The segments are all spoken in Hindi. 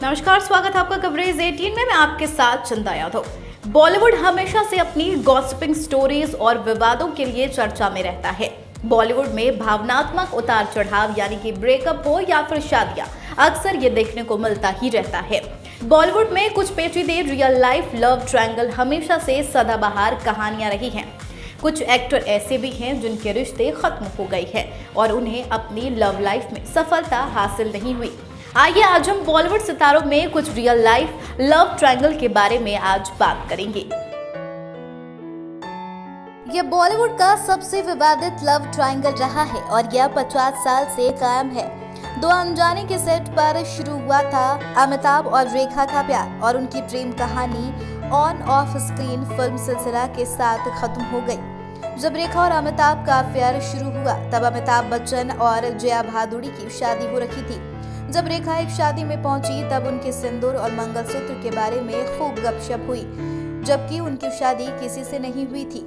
नमस्कार, स्वागत है आपका कवरेज 18 में। मैं आपके साथ चंदा यादव। बॉलीवुड हमेशा से अपनी गॉसिपिंग स्टोरीज और विवादों के लिए चर्चा में रहता है। बॉलीवुड में भावनात्मक उतार चढ़ाव यानी कि ब्रेकअप हो या फिर शादियां, अक्सर ये देखने को मिलता ही रहता है। बॉलीवुड में कुछ पेचीदे रियल लाइफ लव ट्रायंगल हमेशा से सदाबहार कहानियां रही हैं। कुछ एक्टर ऐसे भी हैं जिनके रिश्ते खत्म हो गए हैं और उन्हें अपनी लव लाइफ में सफलता हासिल नहीं हुई। आइए आज हम बॉलीवुड सितारों में कुछ रियल लाइफ लव ट्रायंगल के बारे में आज बात करेंगे। यह बॉलीवुड का सबसे विवादित लव ट्रायंगल रहा है और यह 50 साल से कायम है। दो अनजाने के सेट पर शुरू हुआ था अमिताभ और रेखा का प्यार और उनकी प्रेम कहानी ऑन ऑफ स्क्रीन फिल्म सिलसिला के साथ खत्म हो गई। जब रेखा और अमिताभ का अफेयर शुरू हुआ तब अमिताभ बच्चन और जया भादुड़ी की शादी हो रखी थी। जब रेखा एक शादी में पहुंची तब उनके सिंदूर और मंगलसूत्र के बारे में खूब गपशप हुई, जबकि उनकी शादी किसी से नहीं हुई थी।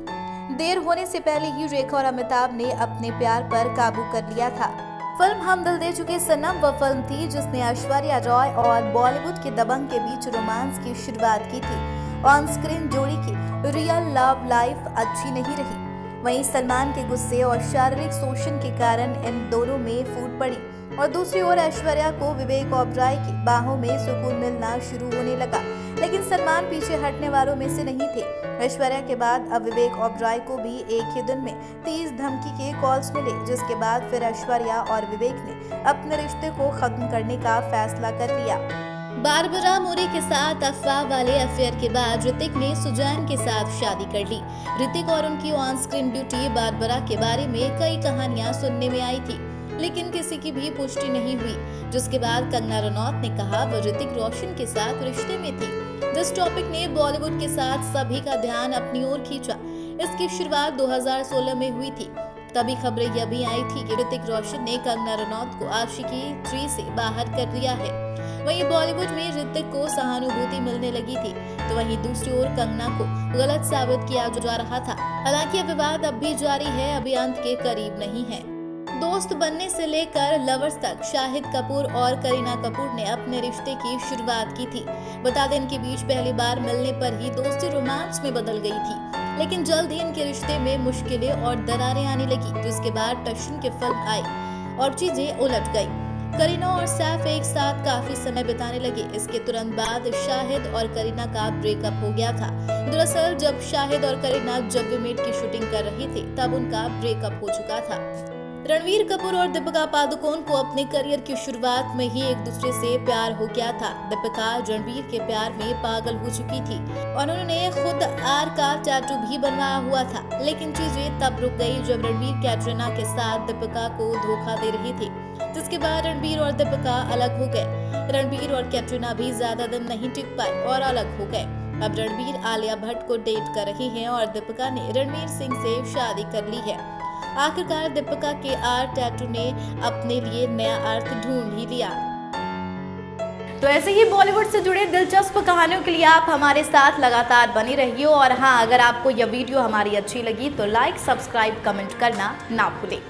देर होने से पहले ही रेखा और अमिताभ ने अपने प्यार पर काबू कर लिया था। फिल्म हम दिल दे चुके सनम वह फिल्म थी जिसने ऐश्वर्या रॉय और बॉलीवुड के दबंग के बीच रोमांस की शुरुआत की थी। ऑन स्क्रीन जोड़ी की रियल लव लाइफ अच्छी नहीं रही। वहीं सलमान के गुस्से और शारीरिक शोषण के कारण इन दोनों में फूट पड़ी और दूसरी ओर ऐश्वर्या को विवेक ओबरॉय की बाहों में सुकून मिलना शुरू होने लगा। लेकिन सलमान पीछे हटने वालों में से नहीं थे। ऐश्वर्या के बाद अब विवेक ओबरॉय को भी एक ही दिन में 30 धमकी के कॉल्स मिले, जिसके बाद फिर ऐश्वर्या और विवेक ने अपने रिश्ते को खत्म करने का फैसला कर लिया। बारबरा मोरे के साथ अफवाह वाले अफेयर के बाद ऋतिक ने सुजैन के साथ शादी कर ली। ऋतिक और उनकी ऑन स्क्रीन ब्यूटी बारबरा के बारे में कई कहानियां सुनने में आई थी, लेकिन किसी की भी पुष्टि नहीं हुई। जिसके बाद कंगना रनौत ने कहा वो ऋतिक रोशन के साथ रिश्ते में थी। जिस टॉपिक ने बॉलीवुड के साथ सभी का ध्यान अपनी ओर खींचा। इसकी शुरुआत 2016 में हुई थी। तभी खबरें यह भी आई थी कि ऋतिक रोशन ने कंगना रनौत को आशिकी 3 से बाहर कर दिया है। वहीं बॉलीवुड में ऋतिक को सहानुभूति मिलने लगी थी, तो वहीं दूसरी ओर कंगना को गलत साबित किया जा रहा था। हालांकि यह विवाद अब भी जारी है, अभी अंत के करीब नहीं है। दोस्त बनने से लेकर लवर्स तक शाहिद कपूर और करीना कपूर ने अपने रिश्ते की शुरुआत की थी। बता दें इनके बीच पहली बार मिलने पर ही दोस्ती रोमांस में बदल गई थी, लेकिन जल्द ही इनके रिश्ते में मुश्किलें और दरारें आने लगी, जिसके बाद टशन की फिल्म आई और चीजें उलट गई। करीना और सैफ एक साथ काफी समय बिताने लगे। इसके तुरंत बाद शाहिद और करीना का ब्रेकअप हो गया था। दरअसल जब शाहिद और करीना जब वी मेट की शूटिंग कर रहे थे तब उनका ब्रेकअप हो चुका था। रणवीर कपूर और दीपिका पादुकोण को अपने करियर की शुरुआत में ही एक दूसरे से प्यार हो गया था। दीपिका रणवीर के प्यार में पागल हो चुकी थी और उन्होंने खुद आर का टैटू भी बनवाया हुआ था, लेकिन चीजें तब रुक गई जब रणवीर कैटरीना के साथ दीपिका को धोखा दे रही थी। जिसके बाद रणवीर और दीपिका अलग हो गए। रणवीर और कैटरीना भी ज्यादा दिन नहीं टिक पाए और अलग हो गए। अब रणवीर आलिया भट्ट को डेट कर रहे हैं और दीपिका ने रणवीर सिंह से शादी कर ली है। आखिरकार दीपिका के आर टैटू ने अपने लिए नया अर्थ ढूंढ ही लिया। तो ऐसे ही बॉलीवुड से जुड़े दिलचस्प कहानियों के लिए आप हमारे साथ लगातार बने रहिए। और हाँ, अगर आपको यह वीडियो हमारी अच्छी लगी तो लाइक, सब्सक्राइब, कमेंट करना ना भूलें।